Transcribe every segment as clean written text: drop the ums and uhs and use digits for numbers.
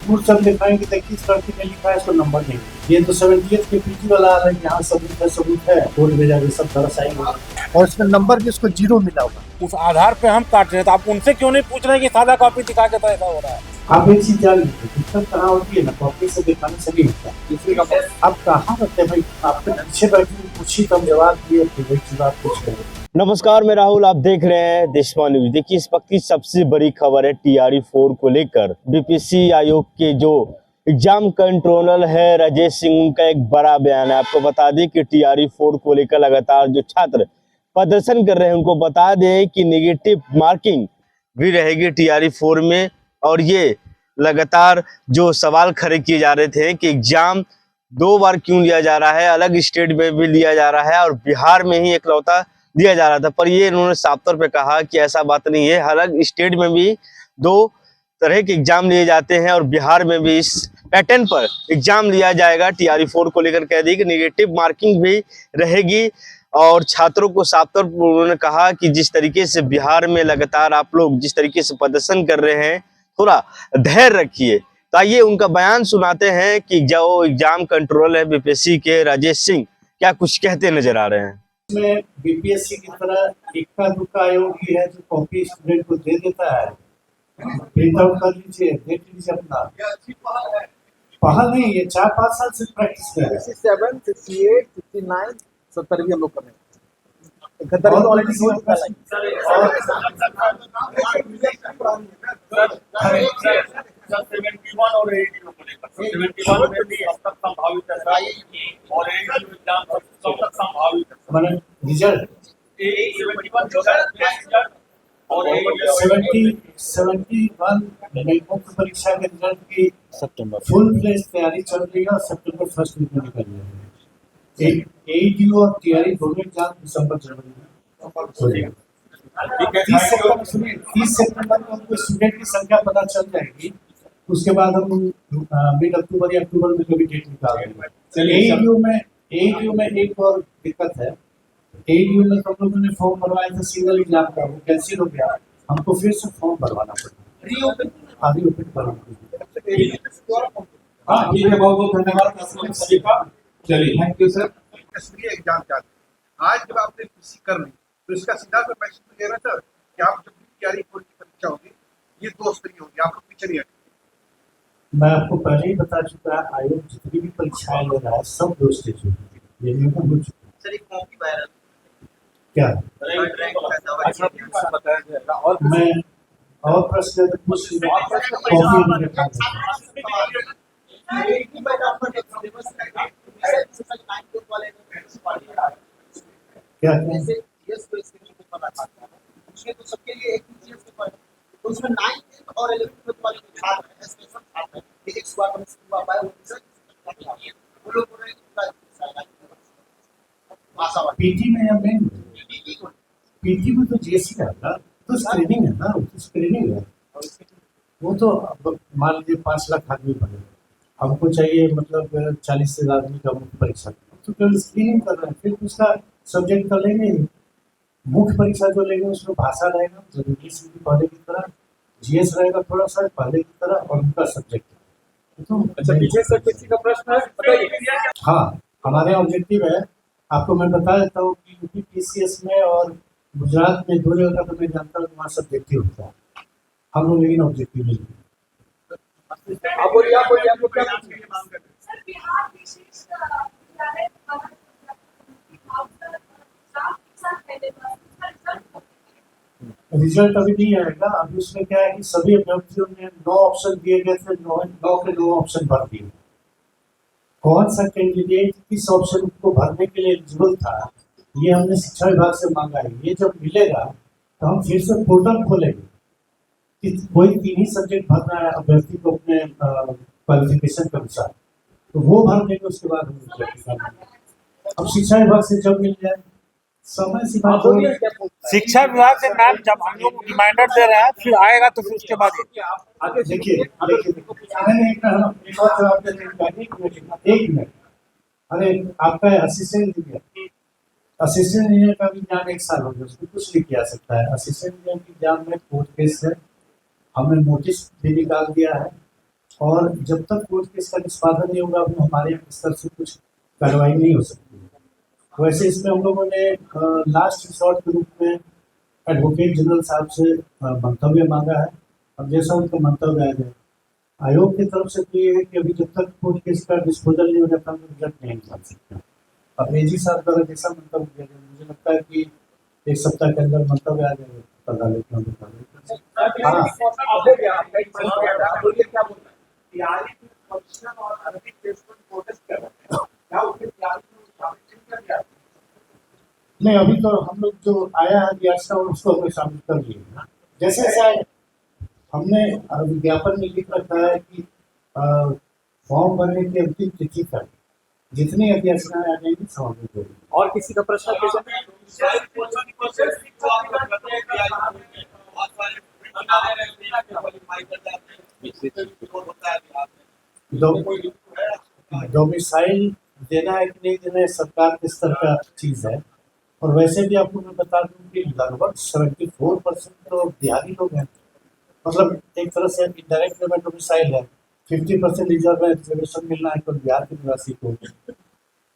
School सब दिखाएंगे, देखिए इस लड़की ने लिखा है, इसको नंबर नहीं। ये तो 70th के पीटी वाला आ रहा है, यहाँ सबूत है, कोर्ट में जाके सब दर्शाएंगे, और इसमें नंबर भी उसको 0 मिला होगा। उस आधार पे हम काट रहे हैं, तो आप उनसे क्यों नहीं पूछ रहे हैं कि सादा कॉपी दिखा के तो ऐसा हो रहा है? आप एक चीज जान लीजिए, दिक्कत कहाँ होती है ना, कॉपी से दिखाने से नहीं होता। आप कहाँ रखते हैं भाई, आपके पीछे बैठे पूछी तो हम जवाब दिए, फिर वही चीज आप पूछ रहे हैं। नमस्कार, मैं राहुल, आप देख रहे हैं देशमान न्यूज। देखिए, इस वक्त की सबसे बड़ी खबर है TRE 4 को लेकर। बीपीएससी आयोग के जो एग्जाम कंट्रोलर है राजेश सिंह, उनका एक बड़ा बयान है। आपको बता दें कि TRE 4 को लेकर लगातार जो छात्र प्रदर्शन कर रहे हैं, उनको बता दें कि नेगेटिव मार्किंग भी रहेगी TRE 4 में। और ये लगातार जो सवाल खड़े किए जा रहे थे कि एग्जाम 2 बार क्यों लिया जा रहा है, अलग स्टेट में भी लिया जा रहा है और बिहार में ही इकलौता दिया जा रहा था। पर ये इन्होंने साफ तौर पे कहा कि ऐसा बात नहीं है, अलग स्टेट में भी 2 तरह के एग्जाम लिए जाते हैं और बिहार में भी इस पैटर्न पर एग्जाम लिया जाएगा। TRE 4 को लेकर कह दी कि नेगेटिव मार्किंग भी रहेगी। और छात्रों को साफ तौर पर उन्होंने कहा कि जिस तरीके से बिहार में लगातार आप लोग जिस तरीके से प्रदर्शन कर रहे हैं, थोड़ा धैर्य रखिए। तो आइए उनका बयान सुनाते हैं कि जो एग्जाम कंट्रोल है बीपीएससी के राजेश सिंह, क्या कुछ कहते नजर आ रहे हैं। इसमें बीपीएससी की तरह इक्का दुक्का आयोग ही है जो कॉपी स्टूडेंट को दे देता है, प्रिंट आउट कर लीजिए, देख लीजिए अपना। पहल नहीं, ये 4-5 साल से प्रैक्टिस कर रहे हैं। 67, 68, 69, 70 भी हम लोग कर रहे हैं। 71 तो ऑलरेडी हो चुका है। सर 71 और 80 को लेकर 71 में भी अब तक संभावित है और 80 एग्जाम कब तक संभावित है? मैंने रिजल्ट 71 जो है और 71 मुख्य परीक्षा के रिजल्ट की सितंबर फुल फ्लेज तैयारी चल रही है और सितंबर 1 वीक में निकल रही है। ADU और TRE दोनों एग्जाम दिसंबर-जनवरी में हो जाएगा। 30 सितंबर को हमको स्टूडेंट की संख्या पता चल जाएगी, उसके बाद हम मिड अक्टूबर या अक्टूबर में कभी डेट निकाल देंगे। ADU में एक और दिक्कत है, ADU में तो हम लोगों ने फॉर्म भरवाया था सिंगल एग्जाम का, वो कैंसिल हो गया, हमको फिर से फॉर्म भरवाना पड़ा, रीओपन करना पड़ा। हाँ, ठीक है, बहुत बहुत धन्यवाद सभी का। चलिए, thank you sir. Kashmiri exam क्या आज जब आपने पीसी कर ली तो इसका सीधा सा मैसेज लेना सर कि आप जब TRE 4 की परीक्षा होगी ये 2 स्तरीय होगी, आप लोग पीछे नहीं हटेंगे। मैं आपको पहले ही बता चुका है, आयोग जितनी भी परीक्षाएं ले रहा है सब 2 स्टेज होगी। ये नियम हो चुका है। सर एक कॉपी वायरल क्या बताया जाएगा और मैं और प्रश्न पूछ कॉपी में रखा क्या तो सबके लिए एक ही चीज तो उसमें 9th और 11th वाले छात्र हैं, स्पेशल छात्र हैं, फिजिक्स हुआ, केमिस्ट्री हुआ, बायो हुआ, वो लोग पूरे पीटी में या मेन पीटी में तो JC है ना, तो स्क्रीनिंग है ना, वो स्क्रीनिंग है। वो तो मान लीजिए 5 लाख आदमी बने, हमको चाहिए मतलब 40,000 आदमी का मुख्य परीक्षा, तो केवल स्क्रीनिंग कर रहे हैं, फिर उसका सब्जेक्ट कर लेंगे। मुख्य परीक्षा जो लेंगे उसमें भाषा रहेगा, जब इंग्लिश की पहले की तरह, GS रहेगा थोड़ा सा पहले की तरह, और उनका सब्जेक्ट तो अच्छा विजय सर किसी का प्रश्न है बताइए। हाँ, हमारे ऑब्जेक्टिव है, आपको मैं बता देता हूँ कि UP PCS में और गुजरात में 2 जगह तो मैं जानता हूँ वहाँ सब्जेक्टिव होता है, हम लोग लेकिन ऑब्जेक्टिव नहीं। आप बोलिए आपको क्या रिजल्ट अभी नहीं आएगा। अभी उसमें क्या है कि सभी अभ्यर्थियों ने 9 ऑप्शन दिए गए थे, 9 के 9 ऑप्शन भर दिए। कौन सा कैंडिडेट किस ऑप्शन को भरने के लिए एलिजिबल था, ये हमने शिक्षा विभाग से मांगा है। ये जब मिलेगा तो हम फिर से पोर्टल खोलेंगे कि कोई 3 ही सब्जेक्ट भर रहा है अभ्यर्थी को अपने क्वालिफिकेशन के अनुसार, तो वो भर देंगे, उसके बाद हम अब शिक्षा विभाग से जब मिल जाए समय सीमा। शिक्षा विभाग से मैम जब हम लोग रिमाइंडर दे रहे हैं, फिर आएगा तो फिर उसके बाद आगे देखिए मैंने एक और जवाब देने का 1 मिनट। अरे आपका असिस्टेंट इंजीनियर का भी एग्जाम 1 साल हो गया, उसमें कुछ नहीं किया सकता है। असिस्टेंट इंजीनियर के एग्जाम में कोर्ट केस है, हमने नोटिस भी निकाल दिया है और जब तक कोर्ट केस का निष्पादन नहीं होगा हमारे स्तर से कुछ कार्रवाई नहीं हो सकती। वैसे इसमें हम लोगों ने लास्ट रिसोर्ट के रूप में एडवोकेट जनरल साहब से मंतव्य मांगा है। अब जैसा उनका मंतव्य आ जाए, आयोग की तरफ से तो ये है कि अभी जब तक कोर्ट केस का डिस्पोजल नहीं हो जाता हम रिजल्ट नहीं निकाल सकते। अब एजी साहब द्वारा जैसा मंतव्य दिया गया, मुझे लगता है कि एक सप्ताह के अंदर मंतव्य आ जाएगा अदालत में बता दें। हाँ, हो गया आपका एक प्रश्न किया था, बोलिए क्या बोलना है? तैयारी की फंक्शन और अरबी प्लेसमेंट प्रोटेस्ट कर रहे हैं, क्या उसकी तैयारी में शामिल नहीं कर दिया? नहीं, अभी तो हम लोग जो आया है याचिका उसको हमने शामिल कर लिया। जैसे जैसे हमने विज्ञापन में लिख रखा है कि फॉर्म भरने की अंतिम तिथि तक जितनी याचिकाएं आ जाएंगी समाप्त होगी। और किसी का प्रश्न किसी डोमिसाइल देना है कि नहीं देना है सरकार के स्तर का चीज है। और वैसे भी आपको मैं बता दूं कि लगभग 74% तो बिहारी लोग हैं, मतलब एक तरह से इंडायरेक्ट में डोमिसाइल है। 50% रिजर्व रिजर्वेशन मिलना है तो बिहार के निवासी को,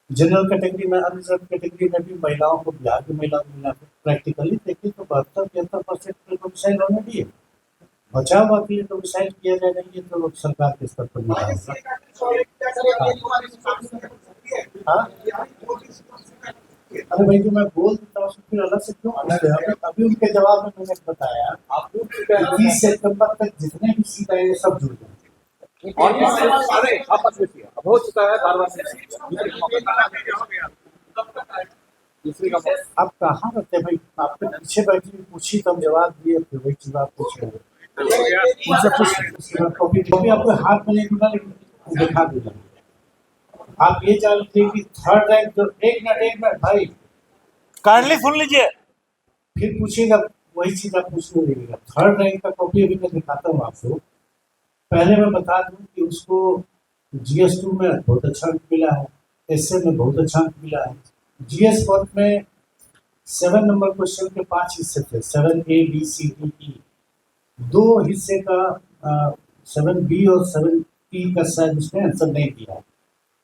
जनरल कैटेगरी में अनरिजर्व कैटेगरी में भी महिलाओं को बिहार की महिलाओं को मिलना है। प्रैक्टिकली देखिए तो 72-73% डोमिसाइल होने भी है, बचाव बाकी है डोमिसाइल किया जाए नहीं है तो सरकार के स्तर पर नहीं होगा। हाँ, अरे भाई जो मैं बोल देता हूँ फिर अलग से क्यों पूछते हैं? अभी उनके जवाब में मैंने बताया 30 सितंबर तक जितने भी सीट आए सब जुड़ जाए। और किसी अरे आप मत पूछिए, अब हो चुका है बार बार दूसरी का आप कहाँ रहते हैं भाई? आपके पीछे बैठी हुई पूछी तो हम जवाब दिए, फिर वही चीज आप पूछ रहे हैं। उनसे पूछ कॉपी आपको हाथ में नहीं दूंगा लेकिन दिखा दूंगा। आप ये जान लीजिए कि थर्ड रैंक जो एक मिनट भाई काइंडली सुन लीजिए। फिर पूछिएगा वही चीज आप पूछने लगेगा। थर्ड रैंक का कॉपी अभी मैं दिखाता हूँ आपको। पहले मैं बता दूं कि उसको GS2 में बहुत अच्छा अंक मिला है, एसए में बहुत अच्छा अंक मिला है। GS वर्क में 7 नंबर क्वेश्चन के 5 हिस्से थे, 7A B C D E। 2 हिस्से का 7B और 7E का शायद उसने आंसर नहीं दिया।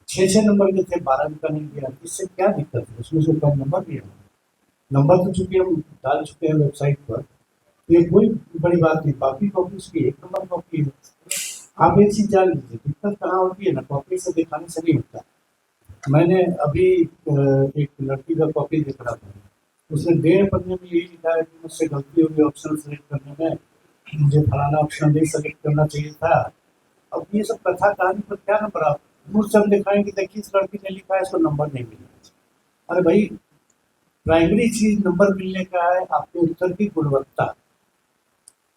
6 नंबर के थे, 12 का नहीं दिया। इससे क्या दिक्कत है? उसमें से कम नंबर दिया। नंबर तो चूंकि हम डाल चुके हैं वेबसाइट पर, ये कोई बड़ी बात नहीं। कॉपी उसकी 1 नंबर कॉपी है। आप एक चीज जान लीजिए, दिक्कत कहाँ होती है ना, कॉपी से दिखाने से नहीं होता। मैंने अभी एक लड़की का कॉपी देख रहा था, उसने 1.5 पन्ने में यही लिखा है कि मुझसे गलती होगी ऑप्शन सेलेक्ट करने में, मुझे फलाना ऑप्शन नहीं सेलेक्ट करना चाहिए था। अब ये सब कथा कहानी पर क्या नंबर आप मुझ से हम दिखाएंगे, देखिए इस लड़की ने लिखा है इसको नंबर नहीं मिला। अरे भाई, प्राइमरी चीज नंबर मिलने का है आपके उत्तर की गुणवत्ता।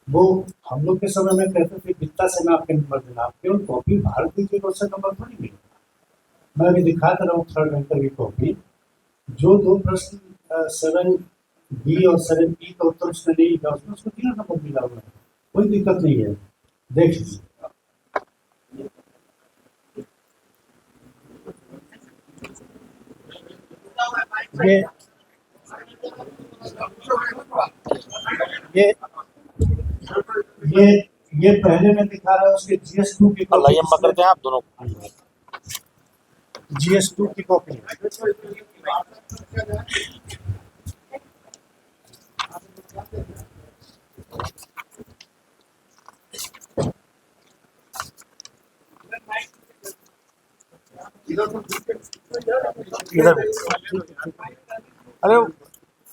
वो हम लोग के समय में कहते थे कितना से मैं आपके नंबर देना, आप केवल कॉपी बाहर दीजिएगा उससे नंबर थोड़ी मिलेगा। मैं अभी दिखा दे रहा हूँ थर्ड रैंकर की कॉपी। जो 2 प्रश्न 7B और 7E का उत्तर उसने नहीं लिखा, उसमें उसको 3 नंबर मिला हुआ है, कोई दिक्कत नहीं है। देख लीजिए ये ये पहले में दिखा रहा है उसके GS2 की कॉपी। करते हैं आप दोनों। GS2 की कॉपी इधर अरे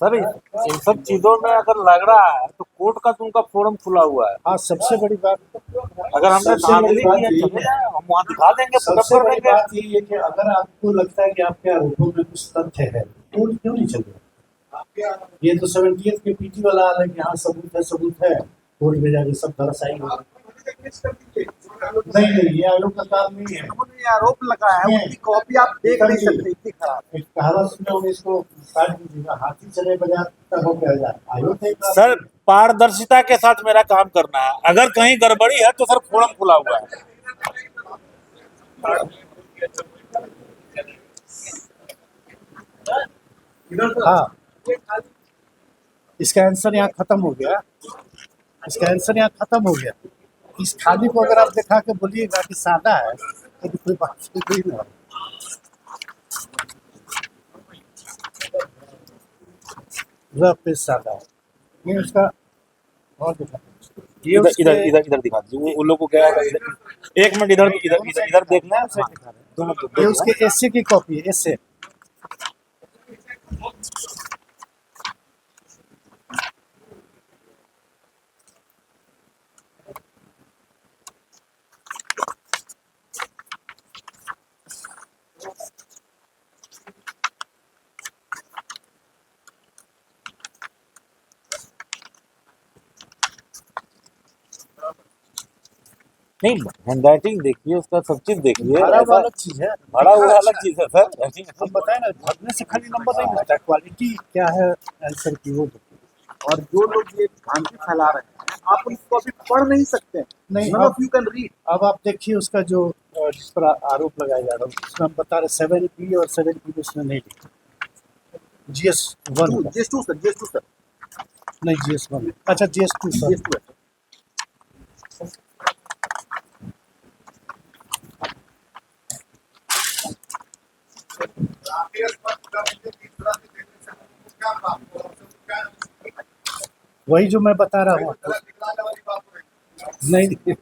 सर, इन सब चीजों में अगर लग रहा है तो कोर्ट का तो उनका फोरम खुला हुआ है। हाँ, सबसे बड़ी बात अगर हमने सबसे बड़ी धांधली बात की है यही चले है। जाए, हम वहाँ दिखा देंगे, सबसे पकड़ बड़ी देंगे। बात यही है कि अगर आपको लगता है कि आपके आरोपों में कुछ तथ्य है, कोर्ट क्यों नहीं चलेगा? ये तो 70th के पीटी वाला हाल है कि हाँ सबूत है, कोर्ट में जाके सब दरसाई। नहीं, ये आयोग का काम नहीं है। उन्होंने आरोप लगाया है, उनकी कॉपी आप देख नहीं सकते, इतनी खराब। एक कहावत सुने होंगे, इसको काट दीजिएगा, हाथी चले बाजार तब हो गया आयोग का। सर, पारदर्शिता के साथ मेरा काम करना है। अगर कहीं गड़बड़ी है तो सर फोरम खुला हुआ है। हाँ, इसका आंसर यहाँ खत्म हो गया, इसका आंसर यहाँ खत्म हो गया। इस थाली को अगर आप दिखा के बोलिएगा कि सादा है तो कोई बात कोई नहीं। रफ पे सादा है, ये उसका और दिखा। ये इधर उसके- इधर इधर इधर दिखा दीजिए उन लोग को क्या है एक मिनट इधर इधर इधर इधर देखना है उसे दिखा रहे हैं। दोनों को ये देखना। उसके एसए की कॉपी है, एसए। नहीं हैंडराइटिंग देखिए उसका सब चीज देखिए भरा ऐसा- हुआ अलग चीज है, भरा हुआ अलग चीज है सर हम बताए ना, भरने से खाली नंबर नहीं मिलता, क्वालिटी क्या है आंसर की वो देखिए। और जो लोग ये भ्रांति फैला रहे हैं आप उनको अभी पढ़ नहीं सकते। नहीं, none of you can read. अब आप देखिए उसका जो जिस पर आरोप लगाया जा रहा है उसमें हम बता रहे 7B और 7B में उसने नहीं लिखा, GS1 GS2 sir, GS2 sir, नहीं GS1, अच्छा GS2 सर। GS2 है। वही जो मैं बता रहा हूँ नहीं।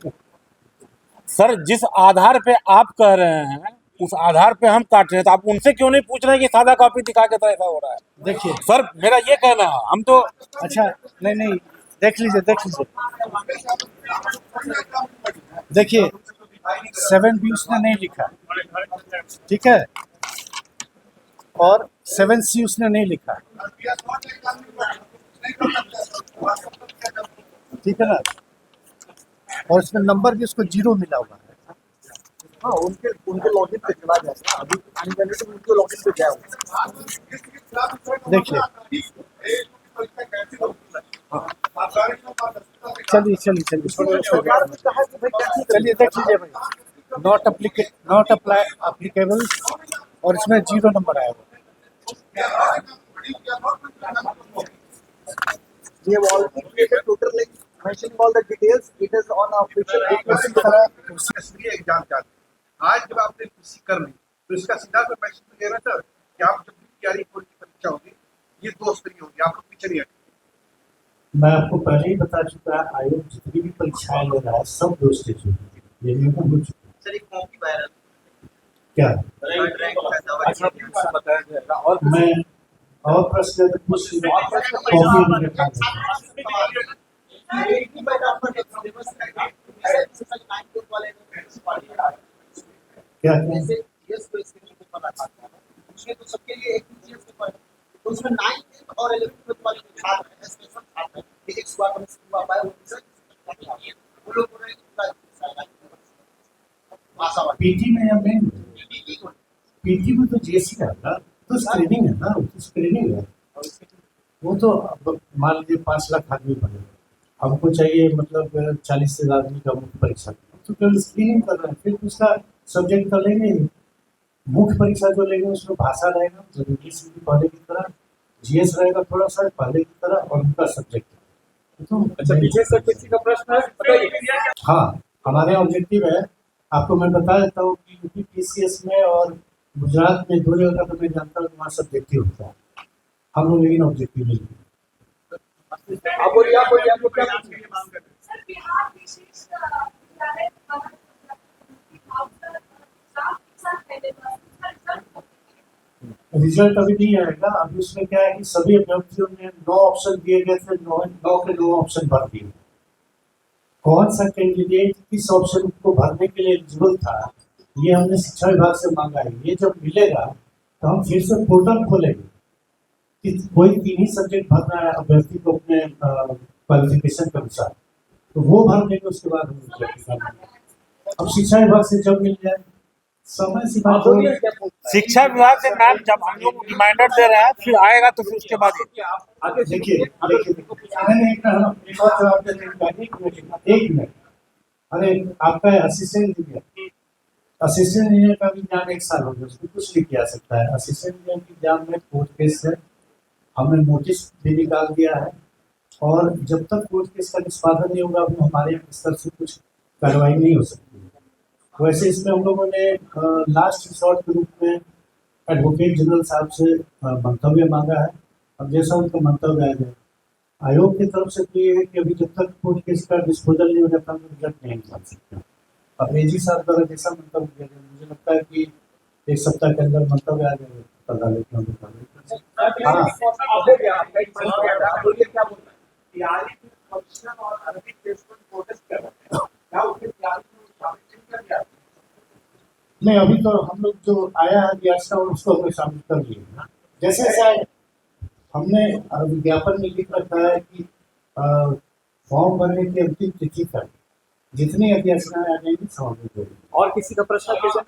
सर जिस आधार पे आप कह रहे हैं उस आधार पे हम काट रहे हैं तो आप उनसे क्यों नहीं पूछ रहे हैं कि सादा कॉपी दिखा के तो ऐसा हो रहा है। देखिए, सर मेरा ये कहना है हम तो अच्छा नहीं, देख लीजिए देखिए 7B उसने नहीं लिखा, ठीक है, और 7C उसने नहीं लिखा, ठीक है ना, और इसमें नंबर भी उसको 0 मिला हुआ है। हाँ, उनके लॉगिन पे चला जाएगा, अभी अनवैलिड उनके लॉगिन पे गया हुआ। देखिए, चलिए सरकार ने कहा कि भाई कैसे चलिए देख लीजिए भाई, नॉट अप्लीकेबल, और इसमें 0 नंबर आया हुआ। We have already created total link mentioning all the details. It is on our official उसी तरह इसलिए एग्जाम चाहते हैं। आज जब आपने पीसी कर ली तो इसका सीधा सा मैसेज मिलेगा सर कि आप जब भी तैयारी की परीक्षा होगी ये 2 स्तरीय होगी, आप लोग पीछे नहीं हटेंगे। मैं आपको पहले ही बता चुका, आयोग जितनी भी परीक्षाएं ले रहा है सब 2 स्टेज होगी, ये नियम हो चुका सर एक कॉपी वायरल क्या। थर्ड रैंक का दावा अच्छा किया गया। बताया जाएगा और मैं और प्रश्न कुछ कॉपी में रखा है। एक ही बार आपका सिलेबस का सिंपल 9 ग्रुप वाले क्या जैसे जीएस को इसके लिए पता था उसके तो सबके लिए एक ही जीएस पेपर तो उसमें 9 और 11 ग्रुप वाले जो छात्र हैं स्पेशल छात्र हैं फिजिक्स हुआ केमिस्ट्री हुआ बायो वो लोग पूरे आशावादी पीटी में या मेन में? पीटी में तो जेसी है ना, तो स्क्रीनिंग है ना, तो स्क्रीनिंग है। वो तो अब मान लीजिए 5 लाख आदमी बने, हमको चाहिए मतलब 40 से आदमी का मुख्य परीक्षा, तो केवल स्क्रीनिंग कर रहे हैं, फिर उसका सब्जेक्ट तो लेंगे ही। मुख्य परीक्षा जो लेंगे उसमें भाषा रहेगा जो इंग्लिश की पहले की तरह, जीएस रहेगा थोड़ा सा पहले की तरह, और उनका सब्जेक्ट तो अच्छा पीछे से किसी का प्रश्न है बताइए। हाँ, हमारे ऑब्जेक्टिव है, आपको मैं बता देता हूँ कि यूपी पीसीएस में और गुजरात में 2 जगह का तो मैं जानता हूँ वहाँ सब्जेक्टिव होता है, हम लोग लेकिन ऑब्जेक्टिव नहीं है। आप बोलिए आपको क्या सर बिहार विशेष विद्यालय रिजल्ट अभी नहीं आएगा, अभी उसमें क्या है कि सभी अभ्यर्थियों ने 9 ऑप्शन दिए गए थे, 9 के 9 ऑप्शन भर दिए। कौन सा कैंडिडेट किस ऑप्शन को भरने के लिए एलिजिबल था ये हमने शिक्षा विभाग से मांगा है। ये जब मिलेगा तो हम फिर से पोर्टल खोलेंगे कि कोई 3 ही सब्जेक्ट भरना है अभ्यर्थी को अपने क्वालिफिकेशन के अनुसार, तो वो भर देंगे, उसके बाद हम रिजल्ट निकालेंगे। अब शिक्षा विभाग से जब मिल जाए समय सीमा शिक्षा विभाग से मैम जब हम लोग रिमाइंडर दे रहे हैं फिर आएगा तो फिर उसके बाद देखिए मैंने एक और जवाब देने एक मिनट। अरे आपका असिस्टेंट इंजीनियर का भी एग्जाम 1 साल हो गया, उसमें कुछ नहीं किया सकता है। असिस्टेंट इंजीनियर के एग्जाम में कोर्ट केस है, हमने नोटिस भी निकाल दिया है, और जब तक कोर्ट केस का निष्पादन नहीं होगा हमारे स्तर से कुछ कार्रवाई नहीं हो सकती है। वैसे इसमें हम लोगों ने लास्ट रिसोर्ट के रूप में एडवोकेट जनरल साहब से मंतव्य मांगा है। अब जैसा उनका मंतव्य आ जाए, आयोग की तरफ से तो ये है कि अभी जब तक कोर्ट केस का डिस्पोजल नहीं हो जाता हम रिजल्ट नहीं निकाल सकते। अब एजी साहब द्वारा जैसा मंतव्य दिया गया, मुझे लगता है कि एक सप्ताह के अंदर मंतव्य आ जाएगा अदालत में। हाँ, हो गया आपका एक मंथ गया था, बोलिए क्या बोलना है? तैयारी की कमीशन और अरबी प्लेसमेंट प्रोटेस्ट कर रहे हैं, क्या उनकी तैयारी को शामिल कर दिया? नहीं, अभी तो हम लोग जो आया है याचिका उसको हमने शामिल कर लिए ना। जैसे जैसे हमने विज्ञापन में लिख रखा है कि फॉर्म भरने की अंतिम तिथि तक जितनी याचिकाएं आ जाएंगी समाप्त होगी। और किसी का प्रश्न कैसे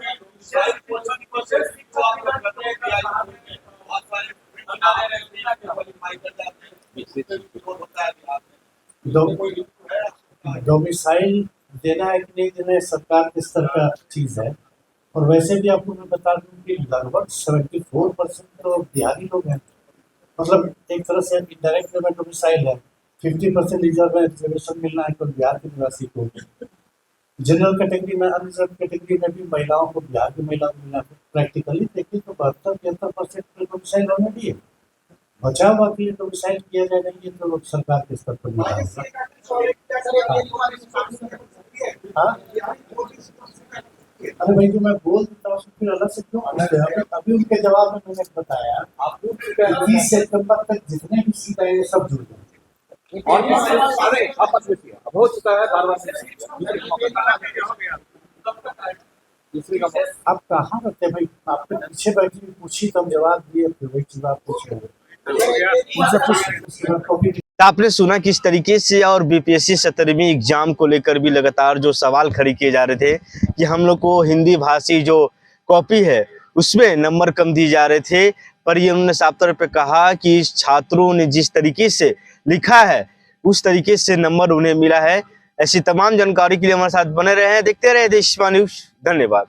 डोमिसाइल देना है कि नहीं देना है सरकार के स्तर का चीज है। और वैसे भी आपको मैं बता दूं कि लगभग 74% तो बिहारी लोग हैं, मतलब एक तरह से इंडायरेक्ट पेमेंट डोमिसाइल है। 50% रिजर्व रिजर्वेशन मिलना है केवल बिहार के निवासी को। जनरल कैटेगरी में, अनरिजर्व कैटेगरी में भी महिलाओं को, बिहार की महिलाओं को मिलना है। प्रैक्टिकली देखिए तो 72-73% डोमिसाइल ऑलरेडी है। बचाव हुआ के लिए डोमिसाइल किया जाएगा, ये तो सरकार के स्तर पर मिला होगा। हाँ, अरे भाई जो मैं बोल देता हूँ फिर अलग से क्यों पूछते हैं? अभी उनके जवाब में मैंने बताया 30 सितंबर तक जितने भी सीट आएंगे सब जुड़ जाएंगे। और अरे आप मत पूछिए, अब हो चुका है बार बार दूसरी का मौका। आप कहाँ रहते हैं भाई? आपके पीछे बैठी हुई पूछी तो हम जवाब दिए, फिर वही चीज आप पूछ रहे हैं। उनसे पूछिए। आपने सुना किस तरीके से, और बीपीएससी 17वीं एग्जाम को लेकर भी लगातार जो सवाल खड़े किए जा रहे थे कि हम लोग को हिंदी भाषी जो कॉपी है उसमें नंबर कम दिए जा रहे थे, पर ये उन्होंने साफ तौर पे कहा कि छात्रों ने जिस तरीके से लिखा है उस तरीके से नंबर उन्हें मिला है। ऐसी तमाम जानकारी के लिए हमारे साथ बने रहे हैं, देखते रहे देशवा न्यूज। धन्यवाद।